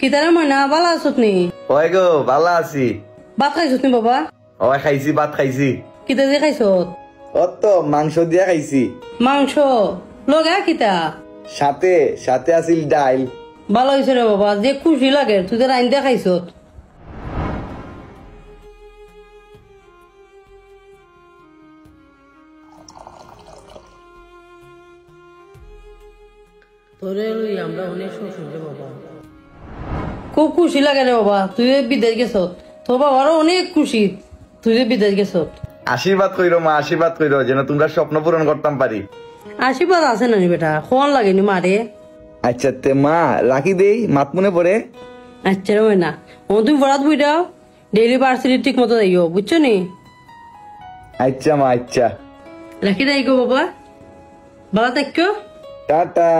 কিতারে ময়না ভালো আছত নি? ওই গো ভালো আছি। ভাত খাইছত নি বাবা? ওই খাইছি, ভাত খাইছি। কিতা দিয়ে খাইছত? ও তো মাংস দিয়া খাইছি। মাংস লগা কিতা? সাথে সাথে আছিল ডাইল। ভালো হয়েছে রে বাবা, যে খুশি লাগে তুই তো রাইন দিয়ে খাইছত। তোরে লই আমরা অনেক খুশি রে বাবা, খুব খুশি লাগে রে বাবা তুই বিদেশ গেছত। তোর বাবারও অনেক খুশি তুই বিদেশ গেছত। আশীর্বাদ কইরো মা, আশীর্বাদ কইরো যেন তোমরা স্বপ্ন পূরণ করতাম পারি। আশীর্বাদ আছে নানি বেটা, ফোন লাগেনি মারে। আচ্ছা তে মা রাখি দেই, মাত মনে পড়ে। আচ্ছা রে না ও তুমি বরাত বই দাও, ডেইলি ভার্সিটি ঠিক মতো যাইও বুঝছো নি? আচ্ছা মা, আচ্ছা রাখি দেয় গো বাবা, ভালো থাকো। টাটা।